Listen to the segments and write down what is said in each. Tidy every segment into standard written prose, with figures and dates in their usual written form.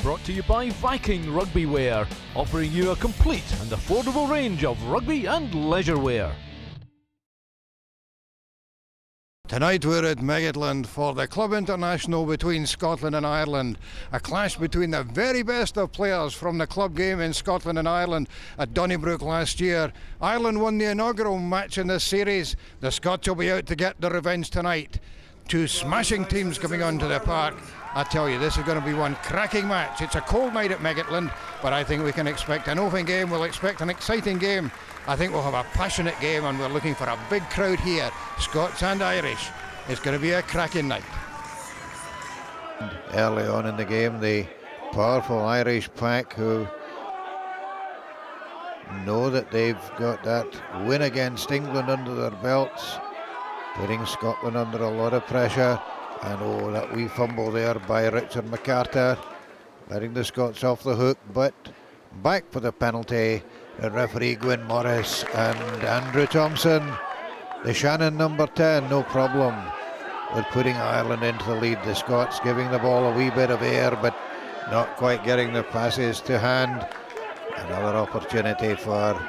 Brought to you by Viking Rugby Wear, offering you a complete and affordable range of rugby and leisure wear. Tonight we're at Meggetland for the Club International between Scotland and Ireland. A clash between the very best of players from the club game in Scotland and Ireland at Donnybrook last year. Ireland won the inaugural match in this series. The Scots will be out to get the revenge tonight. Two smashing teams coming onto the park. I tell you, this is going to be one cracking match. It's a cold night at Meggetland, but I think we can expect an open game. We'll expect an exciting game. I think we'll have a passionate game, and we're looking for a big crowd here, Scots and Irish. It's going to be a cracking night. Early on in the game, the powerful Irish pack who know that they've got that win against England under their belts, putting Scotland under a lot of pressure. And oh, that wee fumble there by Richard McCarter, letting the Scots off the hook, but back for the penalty, the referee Gwyn Morris and Andrew Thompson. The Shannon number 10, no problem with putting Ireland into the lead. The Scots giving the ball a wee bit of air, but not quite getting the passes to hand. Another opportunity for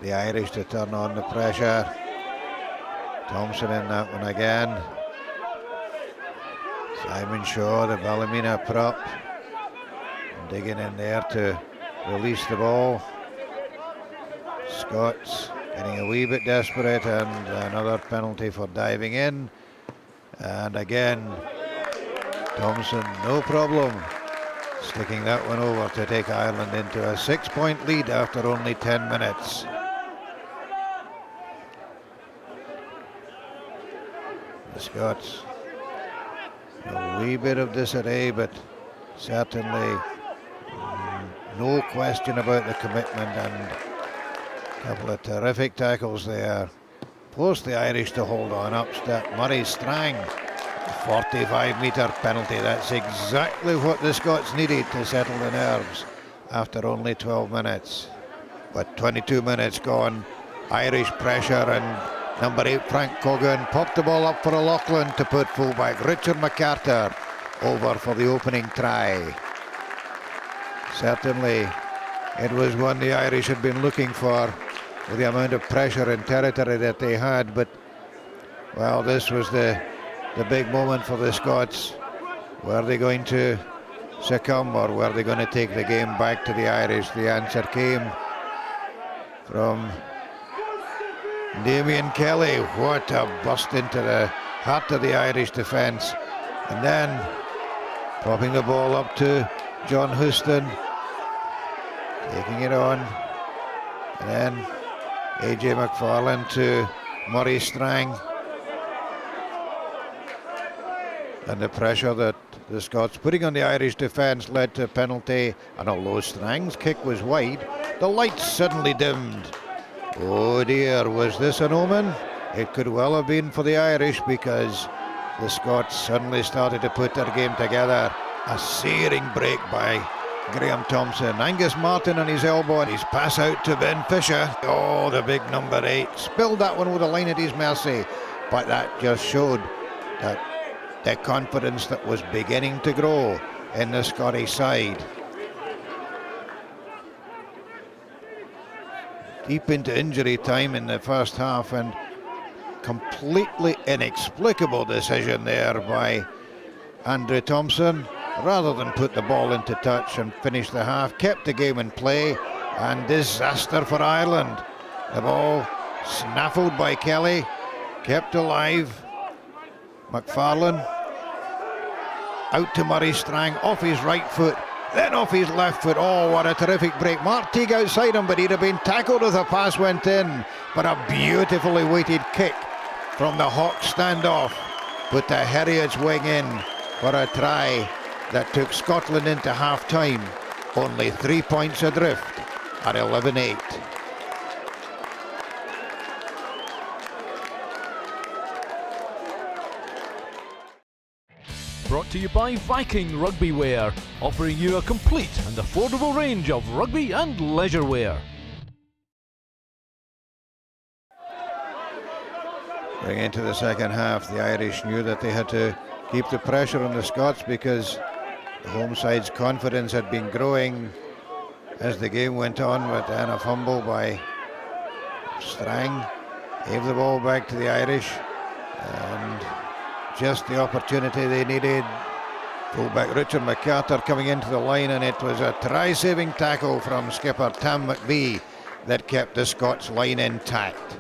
the Irish to turn on the pressure. Thompson in that one again. Simon Shaw, the Ballymena prop, digging in there to release the ball. Scots getting a wee bit desperate, and another penalty for diving in. And again, Thompson, no problem, sticking that one over to take Ireland into a 6-point lead after only 10 minutes. The Scots, a wee bit of disarray, but certainly no question about the commitment, and a couple of terrific tackles there. Forced the Irish to hold on. Up step Murray Strang, 45-metre penalty. That's exactly what the Scots needed to settle the nerves after only 12 minutes. But 22 minutes gone, Irish pressure, and number 8 Frank Cogan popped the ball up for O'Loughlin to put fullback Richard McCarter over for the opening try. Certainly it was one the Irish had been looking for, with the amount of pressure and territory that they had, but well, this was the big moment for the Scots. Were they going to succumb, or were they going to take the game back to the Irish? The answer came from Damien Kelly. What a burst into the heart of the Irish defence, and then popping the ball up to John Houston, taking it on, and then AJ McFarlane to Murray Strang. And the pressure that the Scots putting on the Irish defence led to a penalty, and although Strang's kick was wide, the lights suddenly dimmed. Oh dear, was this an omen? It could well have been for the Irish, because the Scots suddenly started to put their game together. A searing break by Graham Thompson. Angus Martin on his elbow, and his pass out to Ben Fisher. Oh, the big number 8 spilled that one with a line at his mercy, but that just showed that the confidence that was beginning to grow in the Scottish side. Deep into injury time in the first half, and completely inexplicable decision there by Andrew Thompson. Rather than put the ball into touch and finish the half, kept the game in play, and disaster for Ireland. The ball snaffled by Kelly, kept alive. McFarlane out to Murray Strang, off his right foot, then off his left foot. Oh, what a terrific break. Mark Teague outside him, but he'd have been tackled if the pass went in. But a beautifully weighted kick from the Hawks standoff put the Heriots wing in for a try that took Scotland into half-time, only 3 points adrift at 11-8. Brought to you by Viking Rugby Wear, offering you a complete and affordable range of rugby and leisure wear. Going into the second half, the Irish knew that they had to keep the pressure on the Scots, because The home side's confidence had been growing as the game went on, but then a fumble by Strang gave the ball back to the Irish, and just the opportunity they needed. Fullback Richard McCarter coming into the line, and it was a try-saving tackle from skipper Tam McBee that kept the Scots line intact.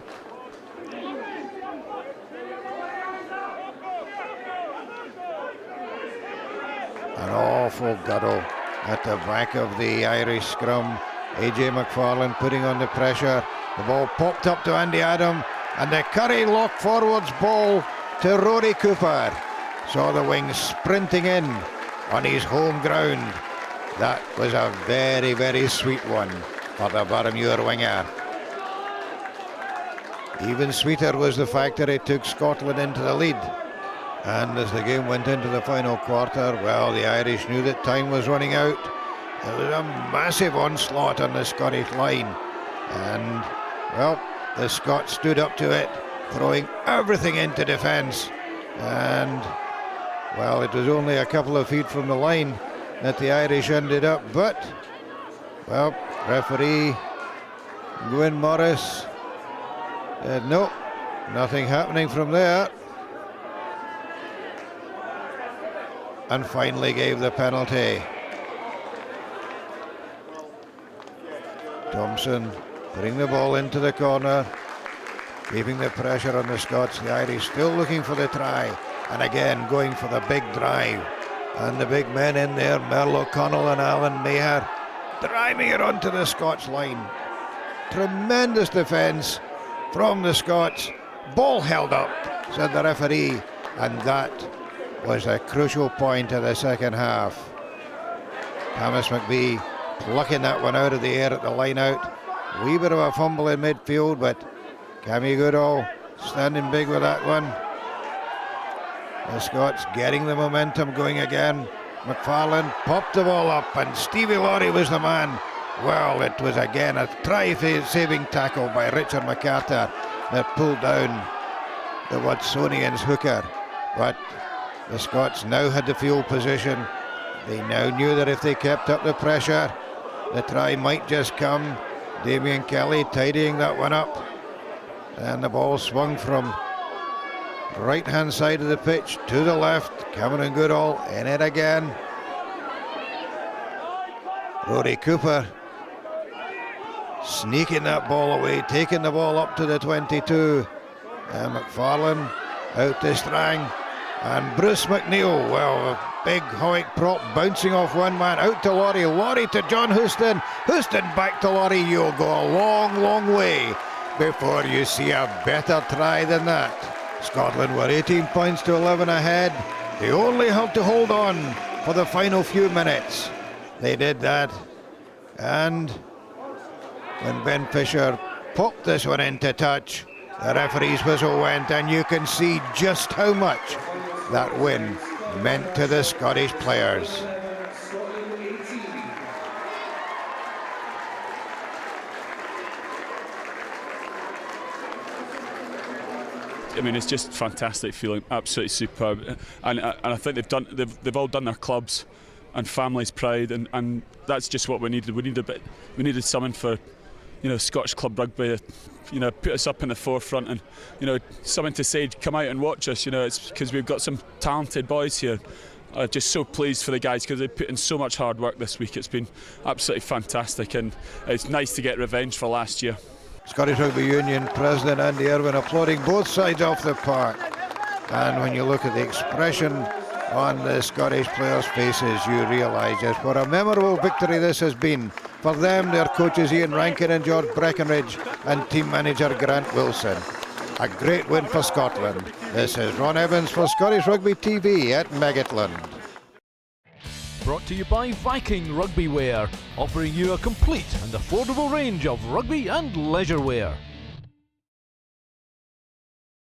An awful guddle at the back of the Irish scrum. AJ McFarlane putting on the pressure. The ball popped up to Andy Adam, and the Curry lock forwards ball to Rory Cooper. Saw the wings sprinting in on his home ground. That was a very, very sweet one for the Barrowmuir winger. Even sweeter was the fact that it took Scotland into the lead. And as the game went into the final quarter, well, the Irish knew that time was running out. There was a massive onslaught on the Scottish line. And, well, the Scots stood up to it, throwing everything into defence. And, well, it was only a couple of feet from the line that the Irish ended up. But, well, referee Gwyn Morris said, no, nothing happening from there. And finally gave the penalty. Thompson putting the ball into the corner, keeping the pressure on the Scots. The Irish still looking for the try, and again going for the big drive. And the big men in there, Merle O'Connell and Alan Maher, driving it onto the Scots line. Tremendous defence from the Scots. Ball held up, said the referee, and that was a crucial point of the second half. Thomas McBee plucking that one out of the air at the line out. Wee bit of a fumble in midfield, but Cammy Goodall standing big with that one. The Scots getting the momentum going again. McFarlane popped the ball up, and Stevie Laurie was the man. Well, it was again a try-saving tackle by Richard McCarter that pulled down the Watsonians' hooker. But the Scots now had the field position. They now knew that if they kept up the pressure, the try might just come. Damien Kelly tidying that one up. And the ball swung from right hand side of the pitch to the left. Cameron Goodall in it again. Rory Cooper sneaking that ball away, taking the ball up to the 22. And McFarlane out to Strang. And Bruce McNeil, well, a big Howick prop bouncing off one man, out to Laurie, Laurie to John Houston, Houston back to Laurie. You'll go a long, long way before you see a better try than that. Scotland were 18 points to 11 ahead. They only had to hold on for the final few minutes. They did that, and when Ben Fisher popped this one into touch, the referee's whistle went, and you can see just how much that win meant to the Scottish players. I mean, it's just fantastic feeling, absolutely superb, and I think they've all done their clubs and families' pride, and that's just what we needed. We needed something for, Scottish club rugby, put us up in the forefront, and something to say, come out and watch us. It's because we've got some talented boys here. Just so pleased for the guys because they've put in so much hard work this week. It's been absolutely fantastic, and it's nice to get revenge for last year. Scottish Rugby Union President Andy Irwin applauding both sides off the park. And when you look at the expression on the Scottish players' faces, you realise just what a memorable victory this has been for them, their coaches Ian Rankin and George Breckenridge, and team manager Grant Wilson. A great win for Scotland. This is Ron Evans for Scottish Rugby TV at Meggetland. Brought to you by Viking Rugby Wear, offering you a complete and affordable range of rugby and leisure wear.